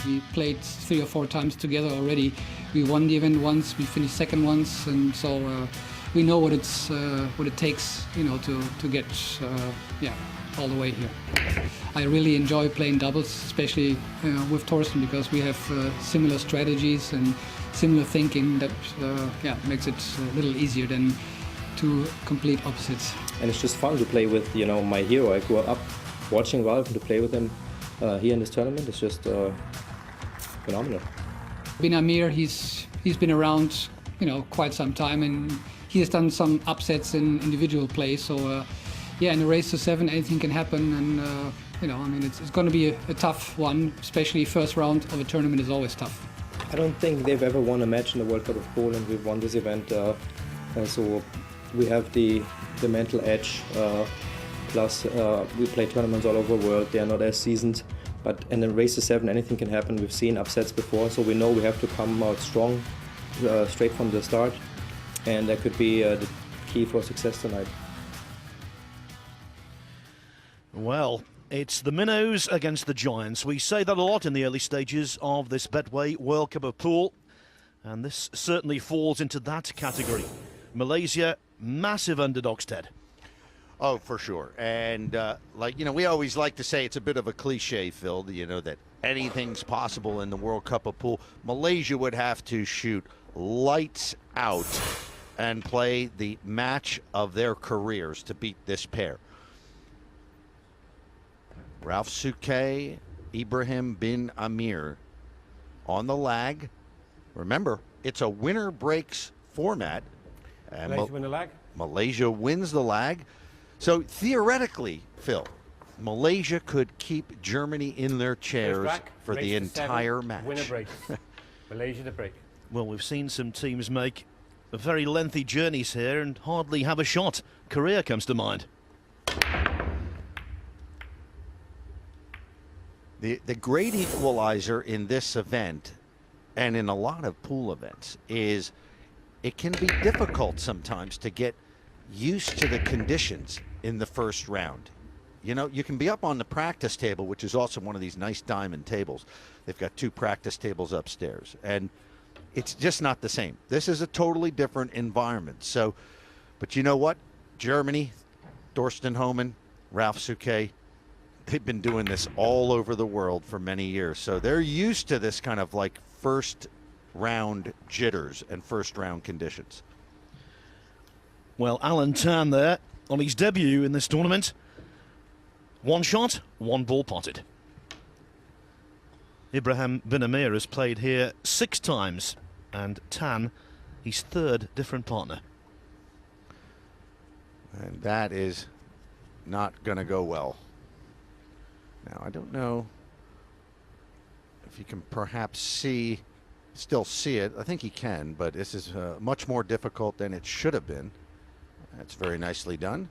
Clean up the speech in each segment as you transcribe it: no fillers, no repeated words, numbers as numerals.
We played 3 or 4 times together already. We won the event once, we finished second once, and so we know what it takes, to get all the way here. I really enjoy playing doubles, especially with Thorsten, because we have similar strategies and similar thinking that makes it a little easier than two complete opposites. And it's just fun to play with, my hero. I grew up watching Ralph, and to play with him here in this tournament is just phenomenal. Bin Amir, he's been around, quite some time, and he has done some upsets in individual play. So, in the race to 7, anything can happen, and it's going to be a tough one. Especially first round of a tournament is always tough. I don't think they've ever won a match in the World Cup of Pool, and we've won this event. So we have the mental edge. Plus, we play tournaments all over the world. They are not as seasoned. But in the race to 7, anything can happen. We've seen upsets before, so we know we have to come out strong, straight from the start. And that could be the key for success tonight. Well, it's the minnows against the giants. We say that a lot in the early stages of this Betway World Cup of Pool, and this certainly falls into that category. Malaysia, massive underdogs, Ted. Oh, for sure. And, we always like to say it's a bit of a cliche, Phil, that anything's possible in the World Cup of Pool. Malaysia would have to shoot lights out and play the match of their careers to beat this pair. Ralph Souquet, Ibrahim Bin Amir on the lag. Remember, it's a winner breaks format. And Malaysia win the lag? Malaysia wins the lag. So theoretically, Phil, Malaysia could keep Germany in their chairs for the entire match. Winner breaks. Malaysia to break. Well, we've seen some teams make very lengthy journeys here and hardly have a shot. Korea comes to mind. The great equalizer in this event, and in a lot of pool events, is it can be difficult sometimes to get used to the conditions in the first round. You can be up on the practice table, which is also one of these nice diamond tables. They've got 2 practice tables upstairs, and it's just not the same. This is a totally different environment. So, but you know what? Germany, Thorsten Hohmann, Ralph Souquet, they've been doing this all over the world for many years. So they're used to this kind of like first round jitters and first round conditions. Well, Alan Tan there on his debut in this tournament. 1 shot, 1 ball potted. Ibrahim Bin Amir has played here 6 times, and Tan, his 3rd different partner. And that is not going to go well. Now, I don't know if you can perhaps still see it. I think he can, but this is much more difficult than it should have been. That's very nicely done.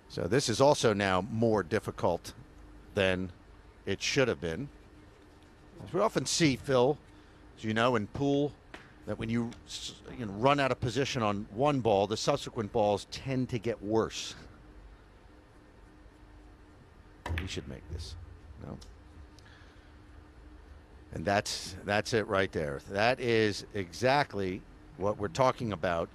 So this is also now more difficult than it should have been. As we often see, Phil, as you know, in pool, that when you run out of position on one ball, the subsequent balls tend to get worse. We should make this. No. And that's it right there. That is exactly what we're talking about.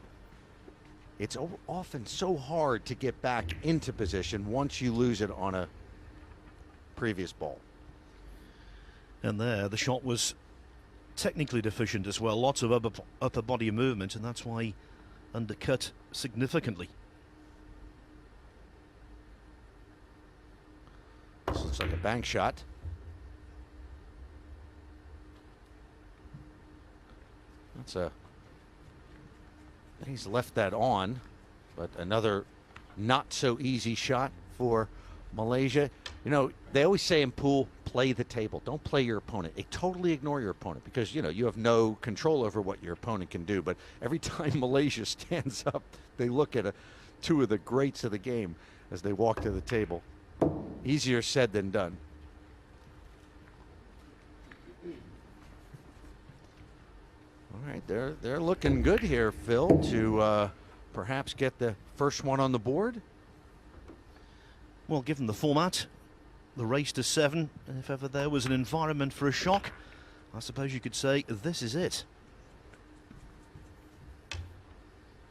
It's often so hard to get back into position once you lose it on a previous ball. And there, the shot was technically deficient as well. Lots of upper body movement, and that's why he undercut significantly. This looks like a bank shot. He's left that on, but another not so easy shot for Malaysia. They always say in pool, play the table. Don't play your opponent. Totally ignore your opponent because, you have no control over what your opponent can do. But every time Malaysia stands up, they look at 2 of the greats of the game as they walk to the table. Easier said than done. All right, they're looking good here, Phil, to perhaps get the first one on the board. Well, given the format, the race to 7. If ever there was an environment for a shock, I suppose you could say this is it.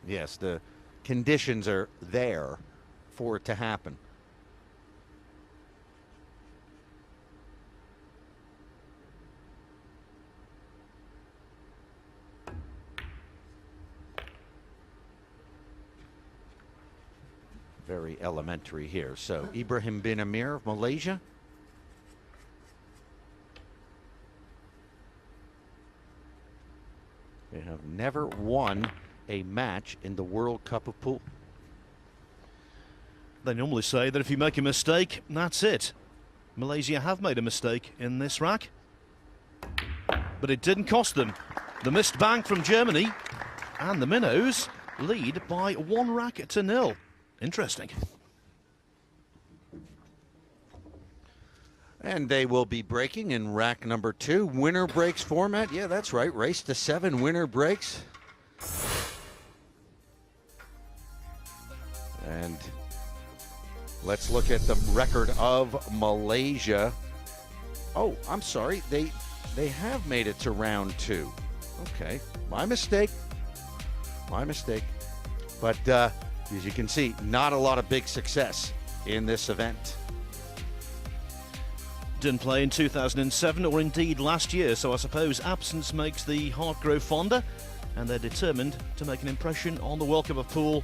Yes, the conditions are there for it to happen. Very elementary here. So Ibrahim bin Amir of Malaysia. They have never won a match in the World Cup of Pool. They normally say that if you make a mistake, that's it. Malaysia have made a mistake in this rack, but it didn't cost them. The missed bank from Germany, and the Minnows lead by 1-0. Interesting. And they will be breaking in rack number 2. Winner breaks format. Yeah, that's right. Race to 7, winner breaks. And let's look at the record of Malaysia. Oh, I'm sorry. They have made it to round 2. Okay. My mistake. My mistake. But as you can see, not a lot of big success in this event. Didn't play in 2007 or indeed last year, so I suppose absence makes the heart grow fonder, and they're determined to make an impression on the World Cup of Pool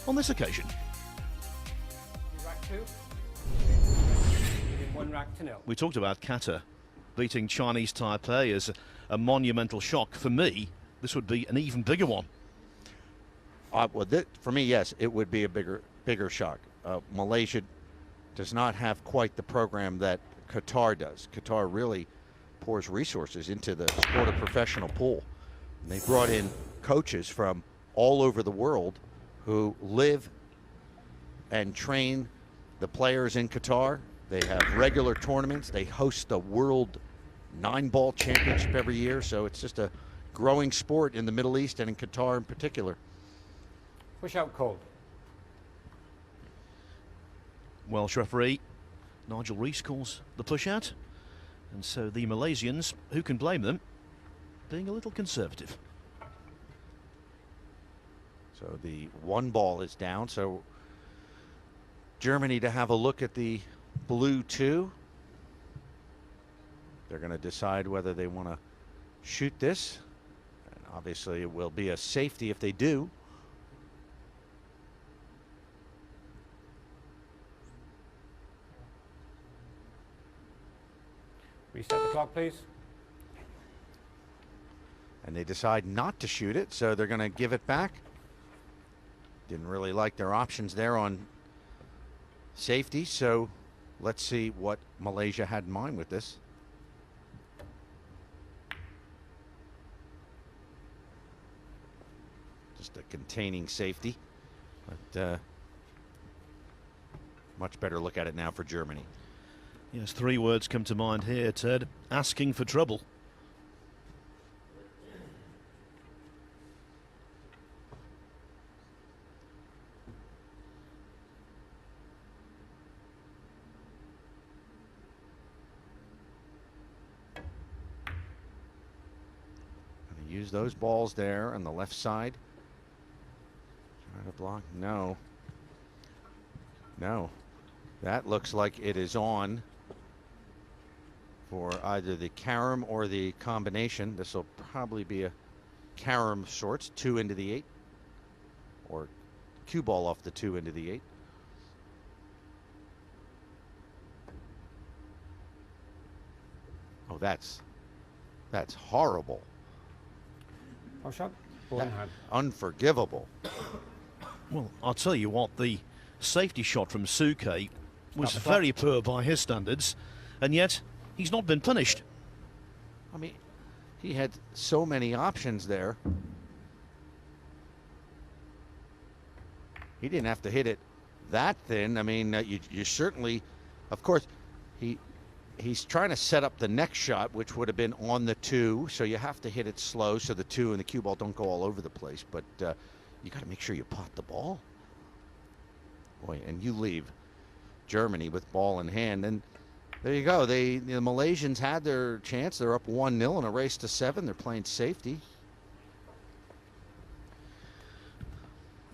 on this occasion. Rack 2. Within 1-0. We talked about Qatar beating Chinese Taipei as a monumental shock. For me, this would be an even bigger one. For me, yes, it would be a bigger shock. Malaysia does not have quite the program that Qatar does. Qatar really pours resources into the sport of professional pool. And they brought in coaches from all over the world who live and train the players in Qatar. They have regular tournaments. They host the World 9-Ball Championship every year. So it's just a growing sport in the Middle East and in Qatar in particular. Push out cold. Welsh referee Nigel Rees calls the push out, and so the Malaysians, who can blame them, being a little conservative. So the 1 ball is down. So Germany to have a look at the blue 2. They're going to decide whether they want to shoot this. And obviously it will be a safety if they do. Reset the clock, please. And they decide not to shoot it, so they're going to give it back. Didn't really like their options there on safety, so let's see what Malaysia had in mind with this. Just a containing safety, but much better look at it now for Germany. Yes, 3 words come to mind here, Ted. Asking for trouble. Gonna use those balls there on the left side. Try to block. No. No. That looks like it is on for either the carom or the combination. This will probably be a carom sorts, 2 into the 8, or cue ball off the 2 into the 8. Oh, that's horrible. Oh, shot. Ball in hand. Unforgivable. Well, I'll tell you what, the safety shot from Suke was Stop the clock. very poor by his standards, and yet he's not been punished. I mean, he had so many options there. He didn't have to hit it that thin. I mean, you certainly, of course, he's trying to set up the next shot, which would have been on the 2, so you have to hit it slow so the 2 and the cue ball don't go all over the place. But you got to make sure you pot the ball. Boy, and you leave Germany with ball in hand, and There you go. The Malaysians had their chance. They're up 1-0 in a race to 7. They're playing safety.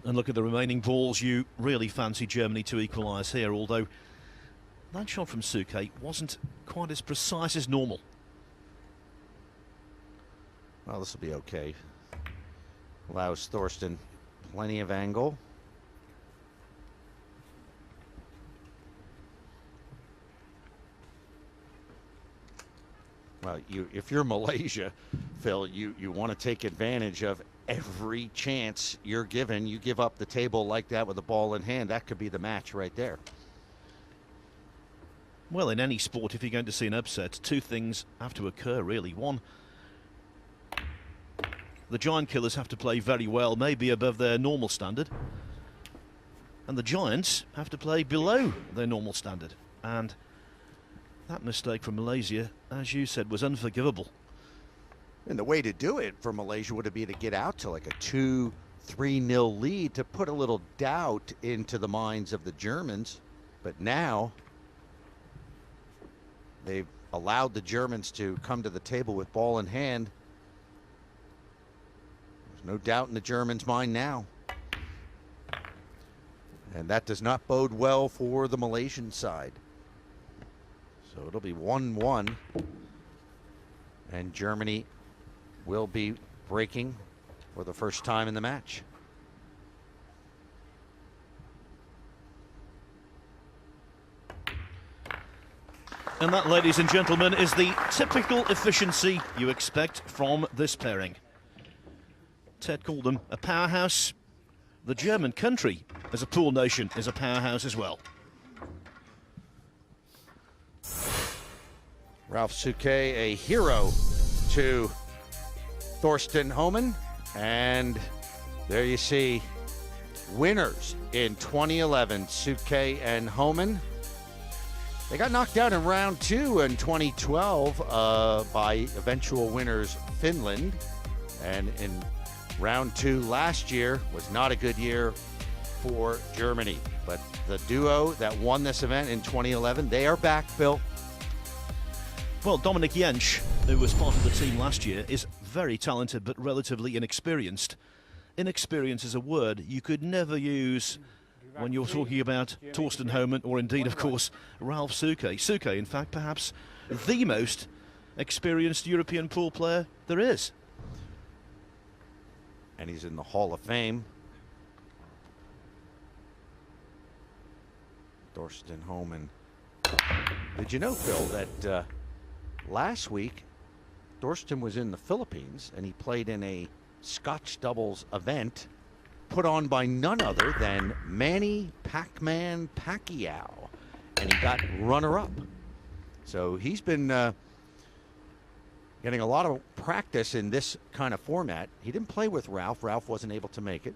And look at the remaining balls. You really fancy Germany to equalise here, although that shot from Suke wasn't quite as precise as normal. Well, this will be okay. Allows Thorsten plenty of angle. Well, if you're Malaysia, Phil, you want to take advantage of every chance you're given. You give up the table like that with the ball in hand, that could be the match right there. Well, in any sport, if you're going to see an upset, two things have to occur, really. One, the Giant Killers have to play very well, maybe above their normal standard. And the Giants have to play below their normal standard. And that mistake from Malaysia, as you said, was unforgivable. And the way to do it for Malaysia would be to get out to like a 2-3-0 lead to put a little doubt into the minds of the Germans. But now they've allowed the Germans to come to the table with ball in hand. There's no doubt in the Germans' mind now. And that does not bode well for the Malaysian side. So it'll be 1-1. And Germany will be breaking for the first time in the match. And that, ladies and gentlemen, is the typical efficiency you expect from this pairing. Ted called them a powerhouse. The German country, as a pool nation, is a powerhouse as well. Ralph Suke, a hero to Thorsten Homan. And there you see winners in 2011, Suke and Homan. They got knocked out in round 2 in 2012 by eventual winners Finland. And in round 2 last year was not a good year for Germany. But the duo that won this event in 2011, they are back, Phil. Well, Dominik Jensch, who was part of the team last year, is very talented but relatively inexperienced. Inexperience is a word you could never use when you're talking about Thorsten Homan or indeed, of course, Ralph Suke. Suke, in fact, perhaps the most experienced European pool player there is. And he's in the Hall of Fame. Thorsten Homan. Did you know, Phil, that last week Thorsten was in the Philippines and he played in a Scotch doubles event put on by none other than Manny Pac-Man Pacquiao, and he got runner-up. So he's been getting a lot of practice in this kind of format. He didn't play with Ralph. Ralph wasn't able to make it.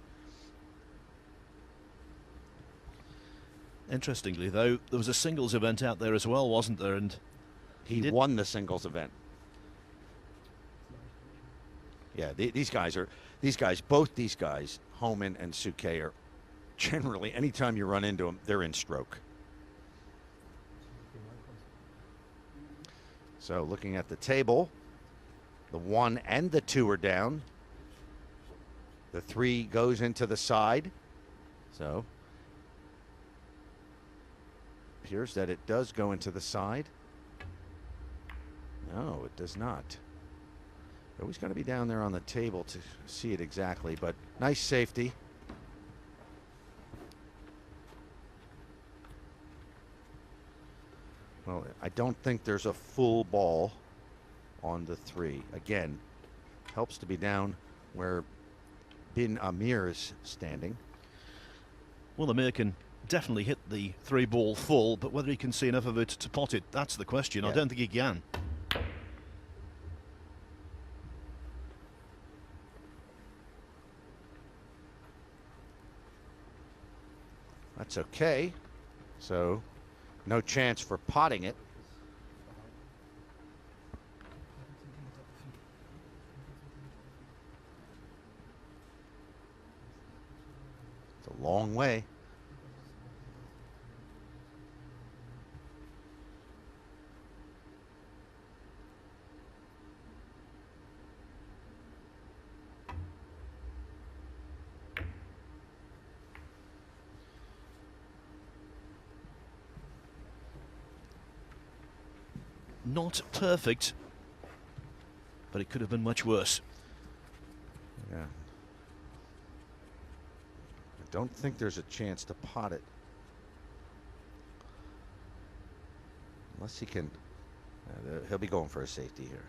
Interestingly, though, there was a singles event out there as well, wasn't there? And he won the singles event. Yeah, both these guys, Homan and Suke, are generally, anytime you run into them, they're in stroke. So looking at the table, the 1 and the 2 are down. The 3 goes into the side. So appears that it does go into the side. No, it does not. Always got to be down there on the table to see it exactly, but nice safety. Well, I don't think there's a full ball on the 3. Again, helps to be down where Bin Amir is standing. Well, Amir can definitely hit the 3 ball full, but whether he can see enough of it to pot it, that's the question. Yeah. I don't think he can. That's okay. So, no chance for potting it. It's a long way. not perfect, but it could have been much worse. Yeah. I don't think there's a chance to pot it. Unless he can. He'll be going for a safety here.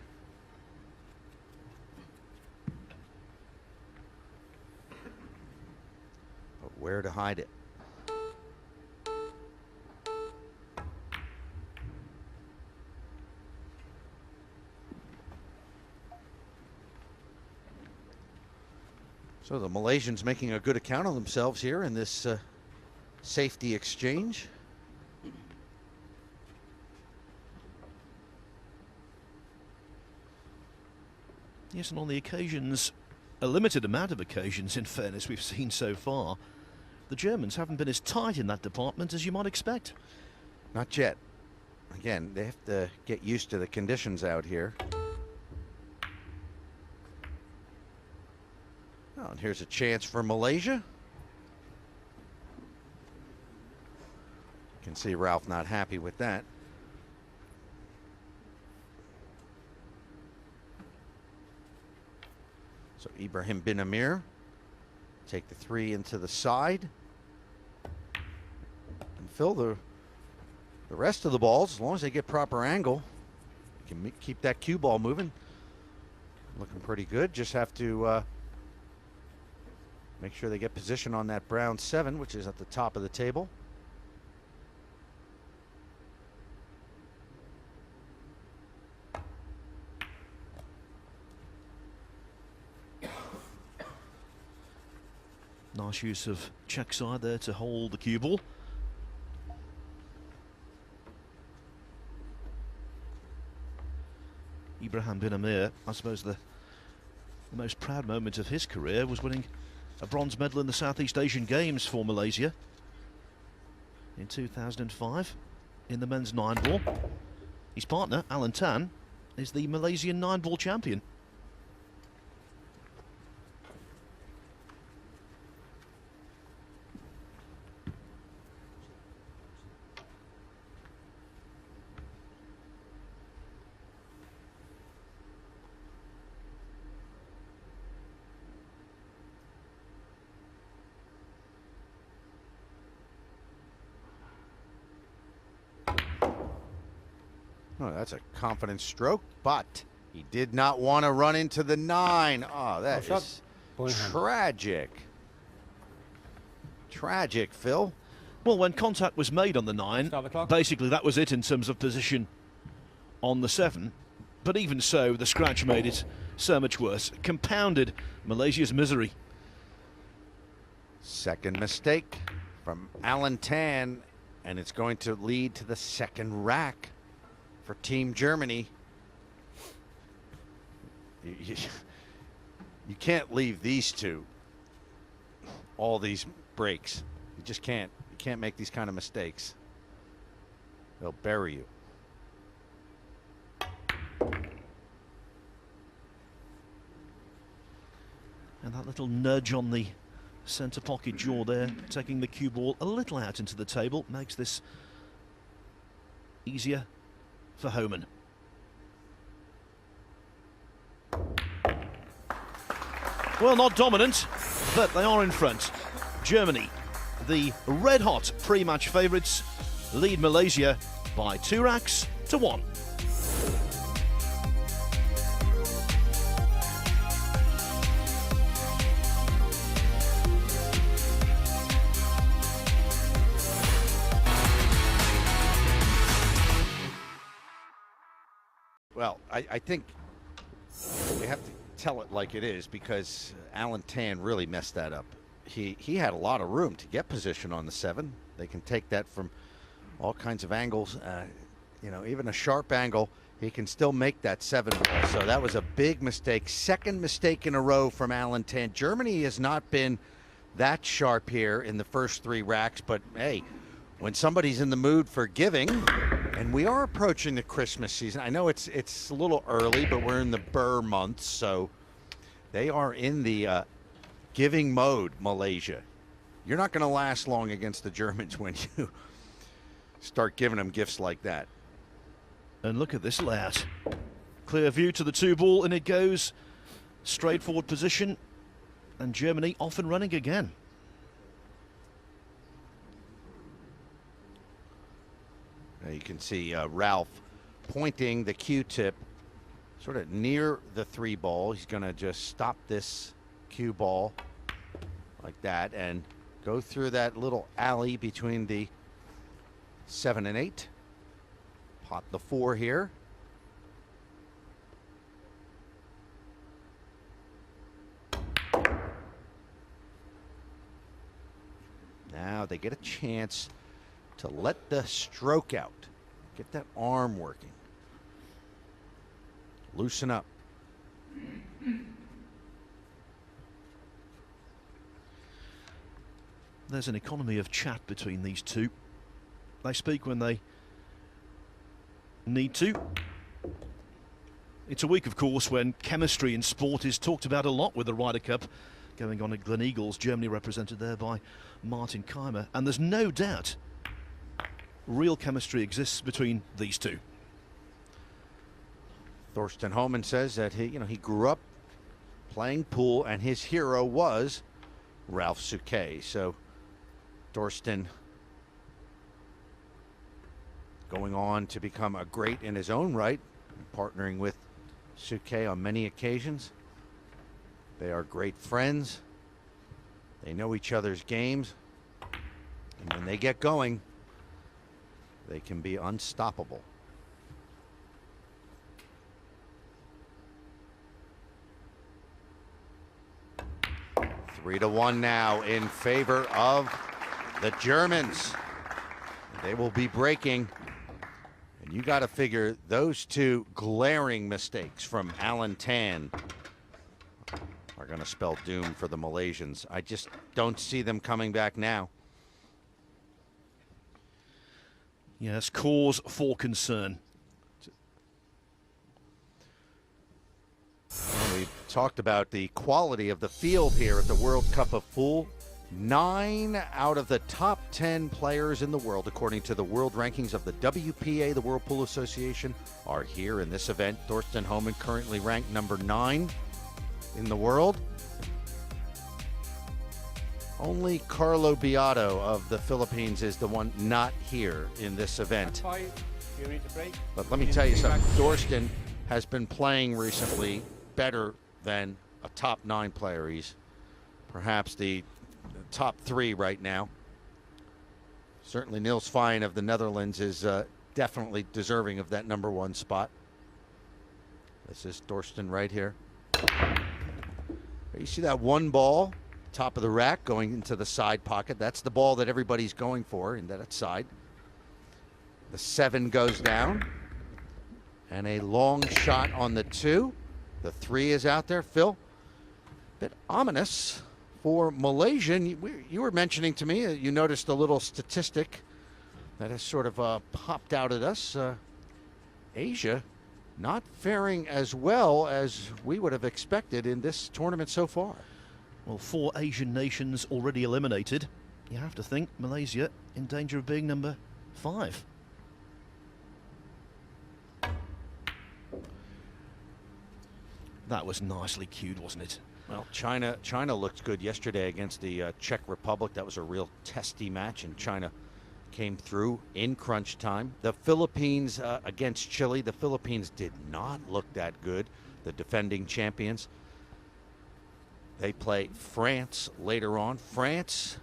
But where to hide it? So the Malaysians making a good account of themselves here in this safety exchange. Yes, and on the occasions, a limited amount of occasions, in fairness, we've seen so far, the Germans haven't been as tight in that department as you might expect. Not yet. Again, they have to get used to the conditions out here. Oh, and here's a chance for Malaysia. You can see Ralph not happy with that. So Ibrahim bin Amir take the 3 into the side and fill the rest of the balls. As long as they get proper angle, you can keep that cue ball moving. Looking pretty good. Just have to make sure they get position on that brown 7, which is at the top of the table. Nice use of check side there to hold the cue ball. Ibrahim bin Amir, I suppose the most proud moment of his career was winning a bronze medal in the Southeast Asian Games for Malaysia in 2005 in the men's 9-ball. His partner, Alan Tan, is the Malaysian 9-ball champion. Oh, that's a confident stroke, but he did not want to run into the 9. Oh, that Shot. is Ball in hand. tragic. Tragic, Phil. Well, when contact was made on the 9, Start the clock. basically that was it in terms of position on the 7. But even so, the scratch made it so much worse, compounded Malaysia's misery. Second mistake from Alan Tan, and it's going to lead to the second rack for Team Germany. You can't leave these two all these breaks. You just can't. You can't make these kind of mistakes. They'll bury you. And that little nudge on the centre pocket jaw there, taking the cue ball a little out into the table, makes this easier for Homan. Well, not dominant, but they are in front. Germany, the red-hot pre-match favourites, lead Malaysia by 2 racks to 1. Well, I think we have to tell it like it is, because Alan Tan really messed that up. He had a lot of room to get position on the 7. They can take that from all kinds of angles. You know, even a sharp angle, he can still make that 7 ball. So that was a big mistake. Second mistake in a row from Alan Tan. Germany has not been that sharp here in the first 3 racks, but hey, when somebody's in the mood for giving, and we are approaching the Christmas season. I know it's a little early, but we're in the Burr months, so they are in the giving mode, Malaysia. You're not going to last long against the Germans when you start giving them gifts like that. And look at this layout. Clear view to the 2-ball, and it goes straight forward position. And Germany off and running again. Now you can see Ralph pointing the Q-tip sort of near the 3-ball. He's going to just stop this cue ball like that and go through that little alley between the 7 and 8. Pot the 4 here. Now they get a chance to let the stroke out. Get that arm working. Loosen up. There's an economy of chat between these two. They speak when they need to. It's a week, of course, when chemistry in sport is talked about a lot, with the Ryder Cup going on at Glen Eagles, Germany represented there by Martin Keimer. And there's no doubt real chemistry exists between these two. Thorsten Homan says that he grew up playing pool and his hero was Ralph Souquet. So Thorsten going on to become a great in his own right, partnering with Souquet on many occasions. They are great friends. They know each other's games. And when they get going, they can be unstoppable. Three to 1 now in favor of the Germans. They will be breaking. And you got to figure those two glaring mistakes from Alan Tan are going to spell doom for the Malaysians. I just don't see them coming back now. Yes, cause for concern. Well, we talked about the quality of the field here at the World Cup of Pool. 9 out of the top 10 players in the world, according to the world rankings of the WPA, the World Pool Association, are here in this event. Thorsten Homan currently ranked number 9 in the world. Only Carlo Beato of the Philippines is the one not here in this event. 5. You need to break. But let me tell you something. Thorsten has been playing recently better than a top 9 player. He's perhaps the top 3 right now. Certainly Niels Fine of the Netherlands is definitely deserving of that number 1 spot. This is Thorsten right here. You see that 1 ball, top of the rack, going into the side pocket. That's the ball that everybody's going for in that side. The 7 goes down. And a long shot on the 2. The 3 is out there. Phil, bit ominous for Malaysia. You were mentioning to me, you noticed a little statistic that has sort of popped out at us. Asia not faring as well as we would have expected in this tournament so far. Well, 4 Asian nations already eliminated. You have to think Malaysia in danger of being number 5. That was nicely cued, wasn't it? Well, China looked good yesterday against the Czech Republic. That was a real testy match, and China came through in crunch time. The Philippines against Chile. The Philippines did not look that good, the defending champions. They play France later on. France,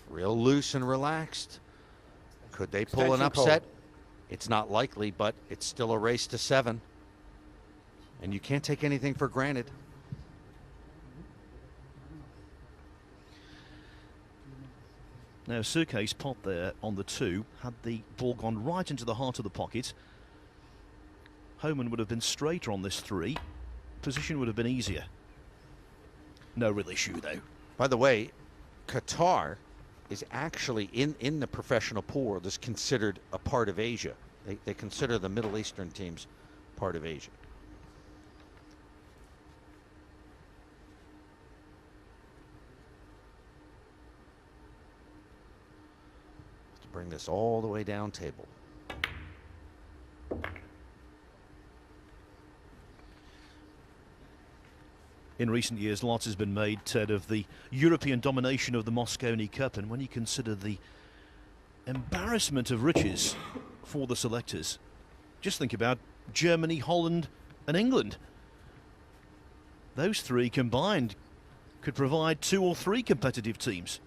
real loose and relaxed. Could they pull an upset? It's not likely, but it's still a race to 7. And you can't take anything for granted. Now, Souquet's pot there on the 2 had the ball gone right into the heart of the pocket. Homan would have been straighter on this 3. Position would have been easier. No real issue, though. By the way, Qatar is actually in the professional pool world is considered a part of Asia. They consider the Middle Eastern teams part of Asia. Bring this all the way down table. In recent years, lots has been made, Ted, of the European domination of the Mosconi Cup, and when you consider the embarrassment of riches for the selectors, just think about Germany, Holland and England. Those three combined could provide 2 or 3 competitive teams.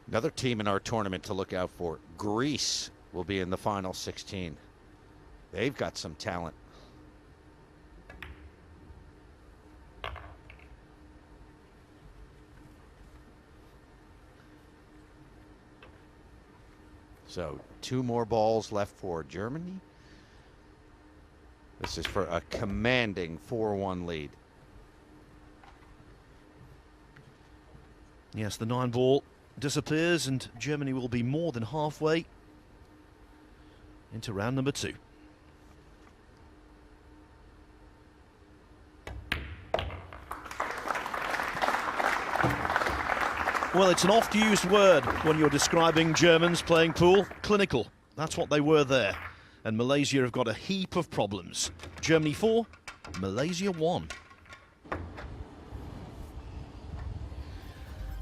Another team in our tournament to look out for, Greece, will be in the final 16. They've got some talent. So 2 more balls left for Germany. This is for a commanding 4-1 lead. Yes, the 9 ball disappears and Germany will be more than halfway into round number 2. Well, it's an oft-used word when you're describing Germans playing pool. Clinical. That's what they were there. And Malaysia have got a heap of problems. Germany 4, Malaysia 1.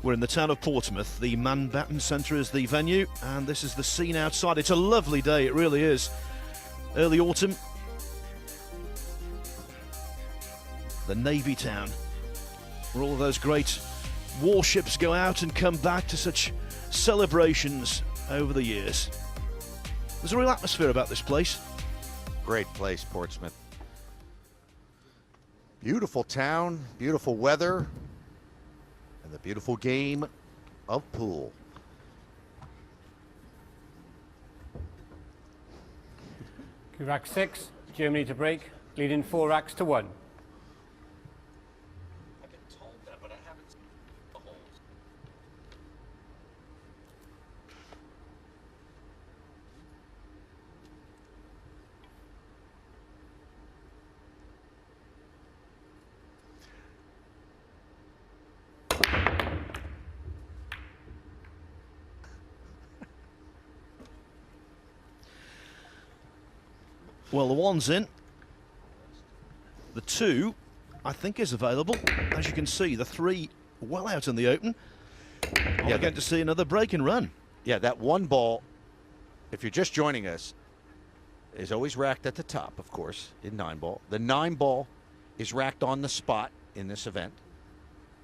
We're in the town of Portsmouth. The Mountbatten Centre is the venue, and this is the scene outside. It's a lovely day, it really is. Early autumn. The Navy town, where all of those great warships go out and come back to such celebrations over the years. There's a real atmosphere about this place. Great place, Portsmouth. Beautiful town, beautiful weather, and the beautiful game of pool. Rack 6, Germany to break, leading 4 racks to 1. Well, the 1's in. The 2, I think, is available. As you can see, the 3 well out in the open. We're going to see another break and run. Yeah, that 1 ball, if you're just joining us, is always racked at the top, of course, in 9 ball. The 9 ball is racked on the spot in this event,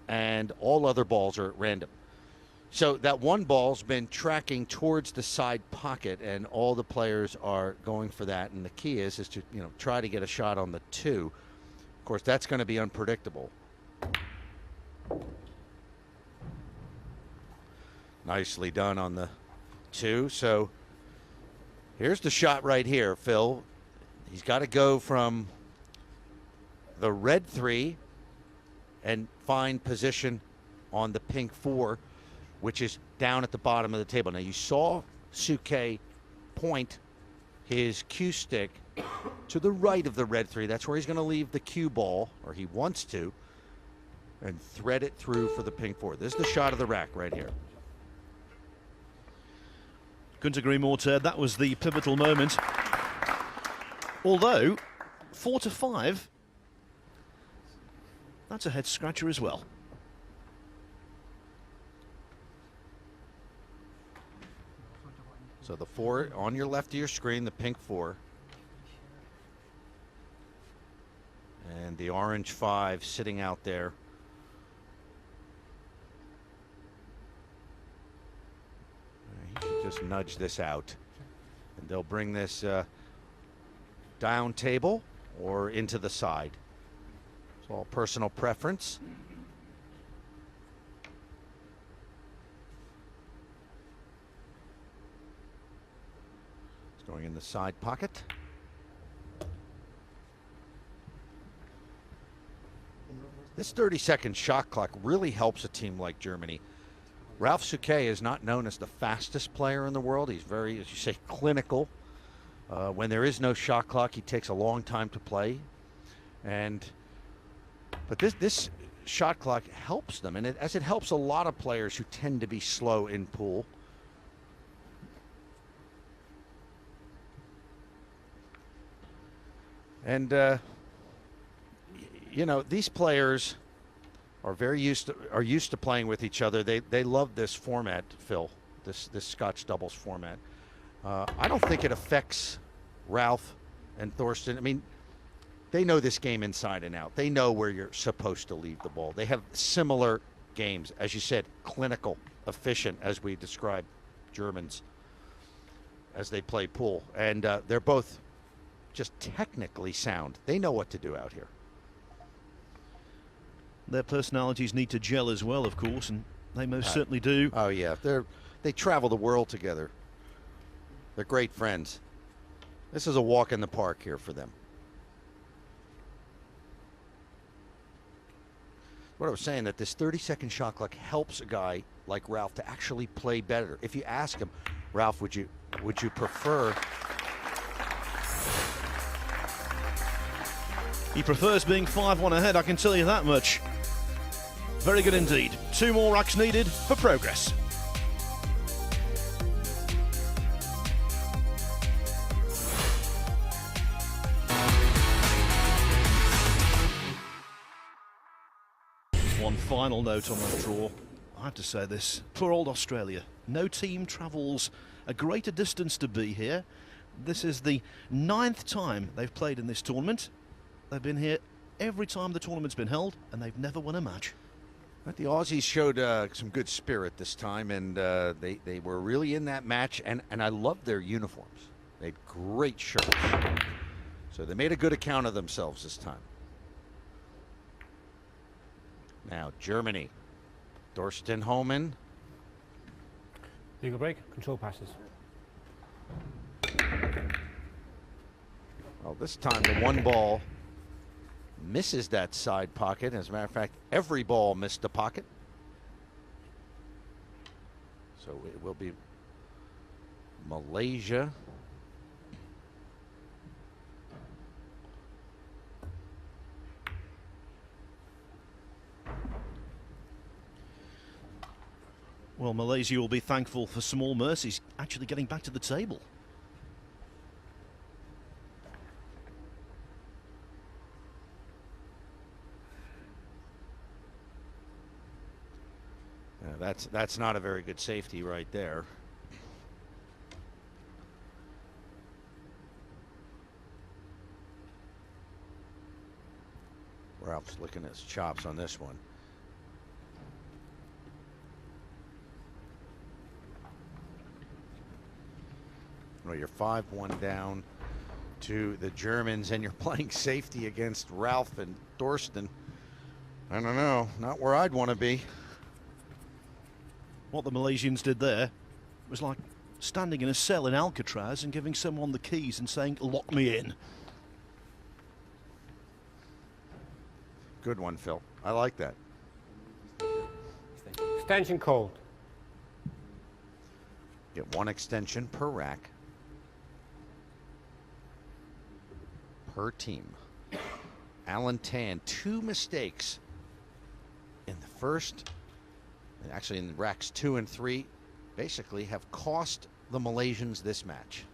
and all other balls are at random. So that 1 ball's been tracking towards the side pocket, and all the players are going for that. And the key is to try to get a shot on the 2. Of course, that's going to be unpredictable. Nicely done on the 2. So here's the shot right here, Phil. He's got to go from the red 3 and find position on the pink 4, which is down at the bottom of the table. Now, you saw Suke point his cue stick to the right of the red 3. That's where he's going to leave the cue ball, or he wants to, and thread it through for the pink 4. This is the shot of the rack right here. Couldn't agree more, Ted. That was the pivotal moment. Although, 4-5, that's a head-scratcher as well. So the 4 on your left of your screen, the pink 4. And the orange 5 sitting out there. He should just nudge this out. And they'll bring this down table or into the side. It's all personal preference. Going in the side pocket. This 30-second shot clock really helps a team like Germany. Ralph Suke is not known as the fastest player in the world. He's very, as you say, clinical. When there is no shot clock, he takes a long time to play. But this shot clock helps them, and as it helps a lot of players who tend to be slow in pool. And you know, these players are used to playing with each other. They love this format, Phil, this Scotch doubles format. I don't think it affects Ralph and Thorsten. I mean, they know this game inside and out. They know where you're supposed to leave the ball. They have similar games, as you said, clinical, efficient, as we described Germans as they play pool. And they're both just technically sound. They know what to do out here. Their personalities need to gel as well, of course, and they most certainly do. Oh, yeah. They travel the world together. They're great friends. This is a walk in the park here for them. What I was saying, that this 30-second shot clock helps a guy like Ralph to actually play better. If you ask him, Ralph, would you prefer? He prefers being 5-1 ahead, I can tell you that much. Very good indeed. 2 more racks needed for progress. One final note on that draw. I have to say this, poor old Australia. No team travels a greater distance to be here. This is the 9th time they've played in this tournament. They've been here every time the tournament's been held, and they've never won a match. But the Aussies showed some good spirit this time, and they were really in that match, and I loved their uniforms. They had great shirts. So they made a good account of themselves this time. Now, Germany. Thorsten Hohmann. Legal break, control passes. Well, this time the one ball misses that side pocket. As a matter of fact, every ball missed the pocket. So it will be Malaysia. Well, Malaysia will be thankful for small mercies actually getting back to the table. That's not a very good safety right there. Ralph's licking his chops on this one. Well, you're 5-1 down to the Germans, and you're playing safety against Ralph and Thorsten. I don't know, not where I'd want to be. What the Malaysians did there was like standing in a cell in Alcatraz and giving someone the keys and saying, "Lock me in." Good one, Phil. I like that. Extension called. Get 1 extension per rack. Per team. Alan Tan, 2 mistakes in the first, and actually in racks 2 and 3, basically have cost the Malaysians this match.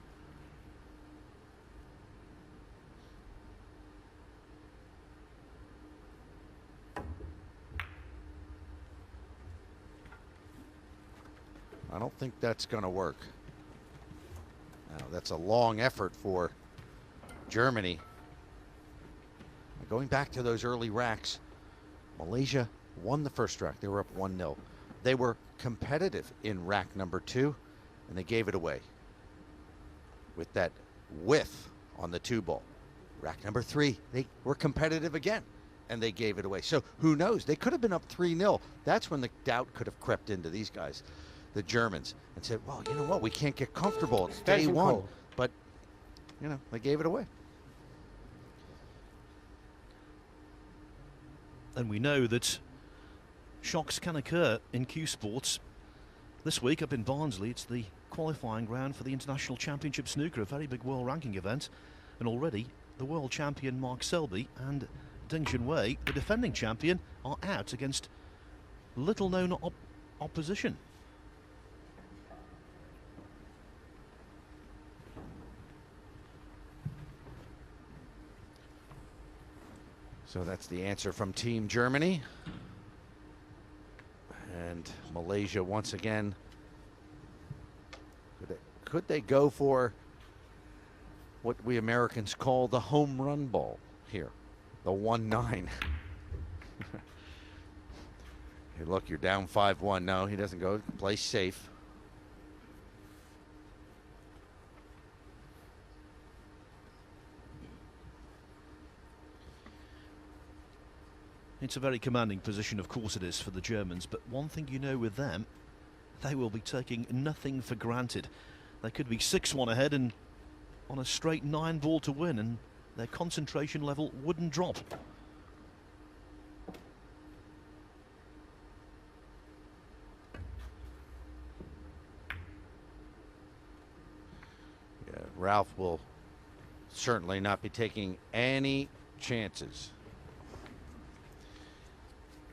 I don't think that's going to work. Now, that's a long effort for Germany. Going back to those early racks, Malaysia won the first rack. They were up 1-0. They were competitive in rack number 2, and they gave it away with that whiff on the 2 ball. Rack number 3, they were competitive again, and they gave it away. So who knows? They could have been up 3-0. That's when the doubt could have crept into these guys, the Germans, and said, well, you know what? We can't get comfortable. It's day 1. But, you know, they gave it away. And we know that shocks can occur in Q Sports. This week up in Barnsley, it's the qualifying round for the International Championship Snooker, a very big world ranking event. And already the world champion Mark Selby and Ding Junhui, the defending champion, are out against little known opposition. So that's the answer from Team Germany. And Malaysia once again. Could they go for what we Americans call the home run ball here? The 1-9. Hey, look, you're down 5-1. No, he doesn't go. Play safe. It's a very commanding position, of course it is, for the Germans, but one thing you know with them, they will be taking nothing for granted. They could be 6-1 ahead and on a straight 9-ball to win, and their concentration level wouldn't drop. Yeah, Ralph will certainly not be taking any chances.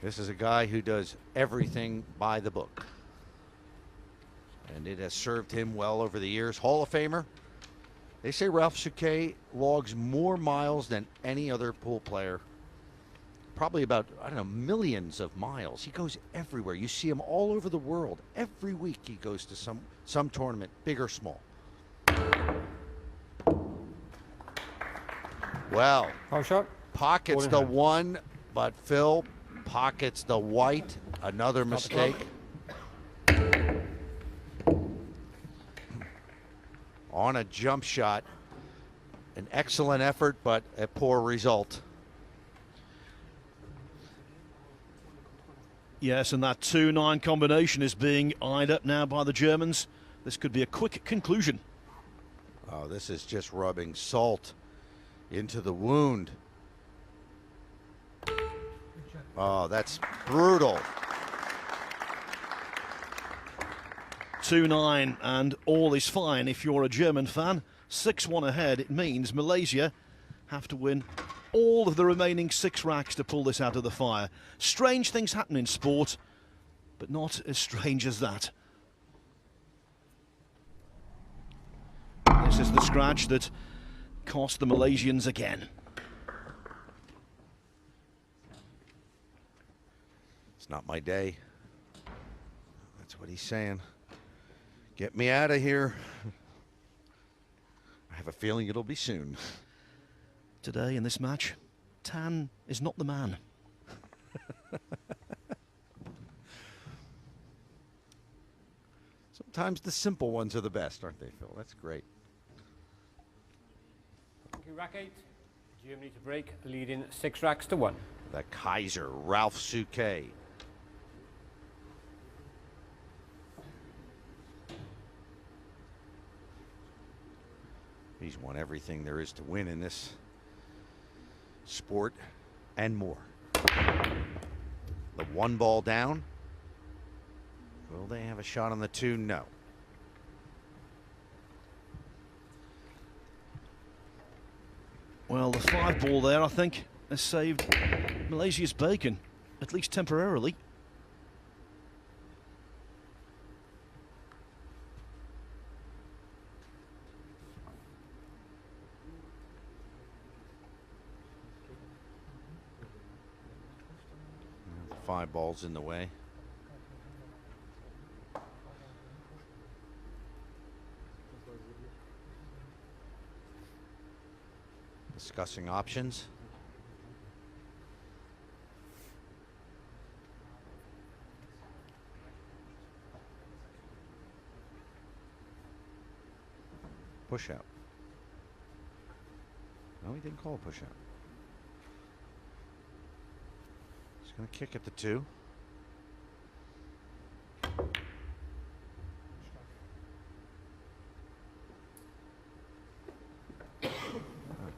This is a guy who does everything by the book. And it has served him well over the years. Hall of Famer. They say Ralph Souquet logs more miles than any other pool player. Probably about, I don't know, millions of miles. He goes everywhere. You see him all over the world. Every week he goes to some tournament, big or small. Well, Hole shot. pockets the one, but Phil pockets the white. Another mistake. On a jump shot. An excellent effort, but a poor result. Yes, and that 2-9 combination is being eyed up now by the Germans. This could be a quick conclusion. Oh, this is just rubbing salt into the wound. Oh, that's brutal. 2-9 and all is fine if you're a German fan. 6-1 ahead, it means Malaysia have to win all of the remaining 6 racks to pull this out of the fire. Strange things happen in sport, but not as strange as that. This is the scratch that cost the Malaysians again. It's not my day. That's what he's saying. Get me out of here. I have a feeling it'll be soon. Today in this match, Tan is not the man. Sometimes the simple ones are the best, aren't they, Phil? That's great. Thank you, rack 8. Germany to break, leading 6 racks to 1. The Kaiser, Ralph Souquet. He's won everything there is to win in this sport and more. The 1 ball down. Will they have a shot on the 2? No. Well, the 5 ball there, I think, has saved Malaysia's bacon, at least temporarily. The 5 balls in the way. Discussing options. Push out. No, he didn't call a push out. He's going to kick at the 2.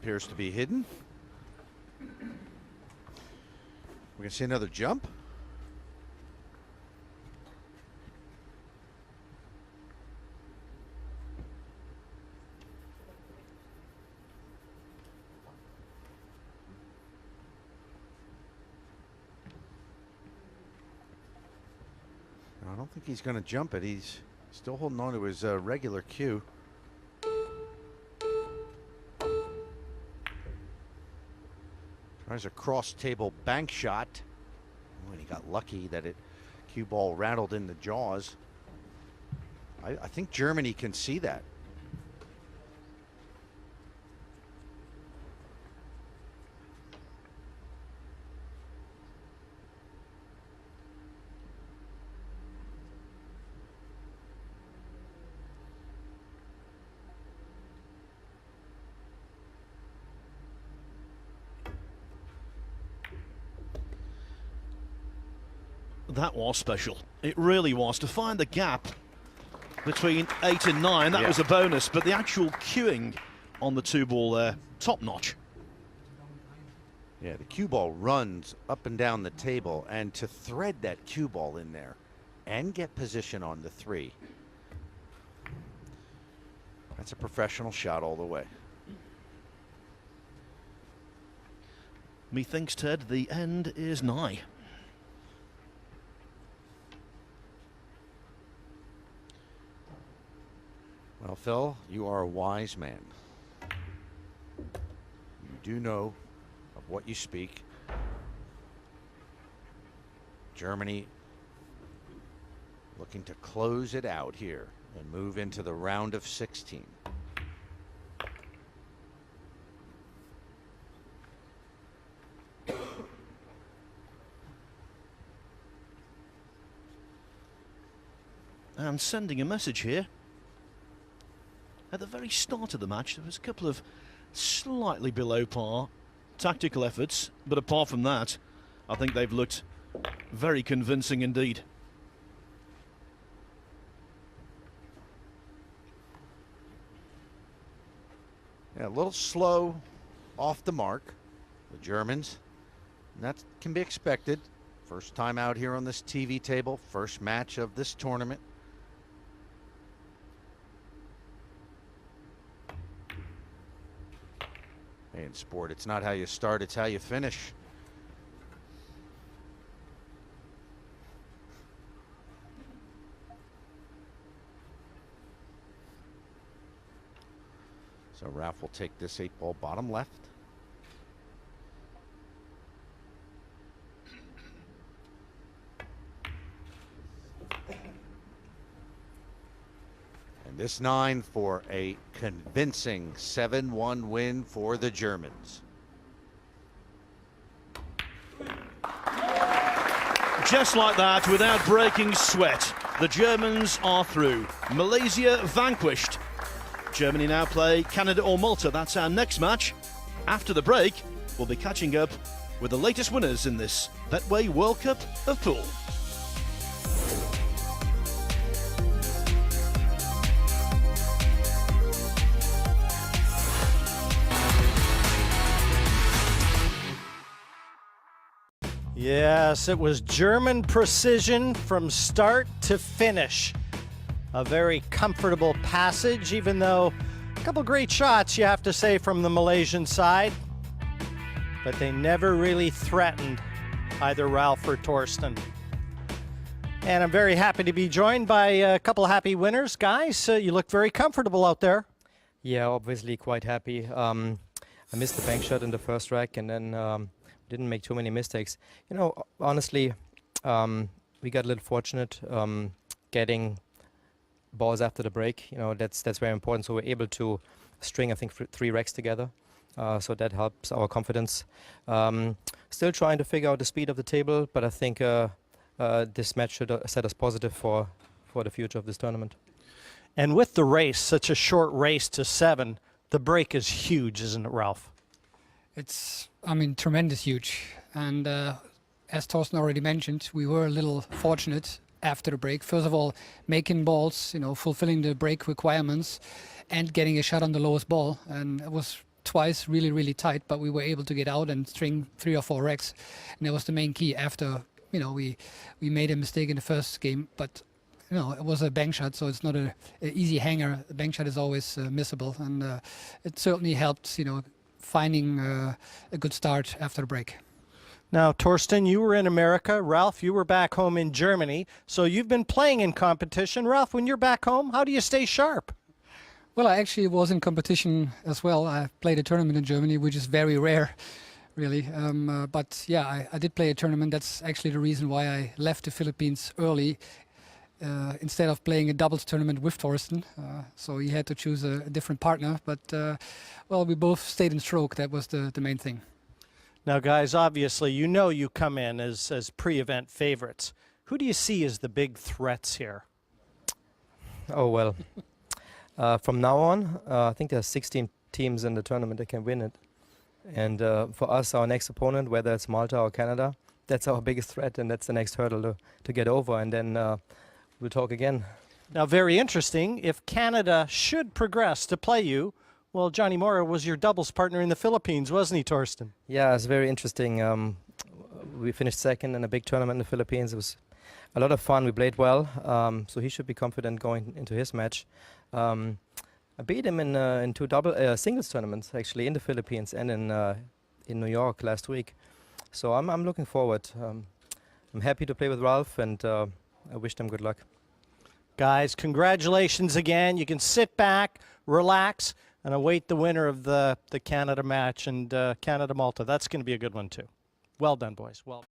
Appears to be hidden. We're going to see another jump. I don't think he's going to jump it. He's still holding on to his regular cue. There's a cross-table bank shot. Oh, and he got lucky that cue ball rattled in the jaws. I think Germany can see that. That was special. It really was. To find the gap between 8 and 9, that was a bonus, but the actual cueing on the 2-ball there, top notch. Yeah, the cue ball runs up and down the table, and to thread that cue ball in there and get position on the 3, that's a professional shot all the way. Methinks, Ted, the end is nigh. Well, Phil, you are a wise man. You do know of what you speak. Germany looking to close it out here and move into the round of 16. And sending a message here. At the very start of the match, there was a couple of slightly below par tactical efforts, but apart from that, I think they've looked very convincing indeed. Yeah, a little slow off the mark, the Germans, and that can be expected. First time out here on this TV table, first match of this tournament. Hey, in sport, it's not how you start, it's how you finish. So Ralph will take this 8-ball bottom left. This 9 for a convincing 7-1 win for the Germans. Just like that, without breaking sweat, the Germans are through. Malaysia vanquished. Germany now play Canada or Malta. That's our next match. After the break, we'll be catching up with the latest winners in this Betway World Cup of Pool. Yes, it was German precision from start to finish. A very comfortable passage, even though a couple great shots, you have to say, from the Malaysian side. But they never really threatened either Ralph or Torsten. And I'm very happy to be joined by a couple happy winners. Guys, you look very comfortable out there. Yeah, obviously quite happy. I missed the bank shot in the first rack and then didn't make too many mistakes. You know, honestly, we got a little fortunate getting balls after the break. You know, that's very important. So we're able to string, I think, 3 racks together. So that helps our confidence. Still trying to figure out the speed of the table, but I think this match should set us positive for the future of this tournament. And with the race, such a short race to 7, the break is huge, isn't it, Ralph? It's, I mean, tremendous huge. And as Torsten already mentioned, we were a little fortunate after the break. First of all, making balls, you know, fulfilling the break requirements and getting a shot on the lowest ball. And it was twice really, really tight, but we were able to get out and string 3 or 4 racks. And that was the main key after, you know, we made a mistake in the first game, but you know, it was a bank shot, so it's not an easy hanger. The bank shot is always missable, and it certainly helped, you know, finding a good start after the break. Now, Torsten, you were in America. Ralph, you were back home in Germany. So you've been playing in competition. Ralph, when you're back home, how do you stay sharp? Well, I actually was in competition as well. I played a tournament in Germany, which is very rare. really. But yeah, I did play a tournament. That's actually the reason why I left the Philippines early. Instead of playing a doubles tournament with Torsten. So he had to choose a different partner. But, well, we both stayed in stroke. That was the main thing. Now, guys, obviously, you know you come in as pre-event favorites. Who do you see as the big threats here? Oh, well, from now on, I think there's 16 teams in the tournament that can win it. And for us, our next opponent, whether it's Malta or Canada, that's our biggest threat, and that's the next hurdle to get over. And then we'll talk again. Now, very interesting. If Canada should progress to play you, well, Johnny Mora was your doubles partner in the Philippines, wasn't he, Torsten? Yeah, it's very interesting. We finished second in a big tournament in the Philippines. It was a lot of fun. We played well, so he should be confident going into his match. I beat him in two singles tournaments, actually, in the Philippines and in New York last week. So I'm looking forward. I'm happy to play with Ralph, and I wish them good luck. Guys, congratulations again. You can sit back, relax, and await the winner of the Canada match and Canada-Malta. That's going to be a good one, too. Well done, boys. Well.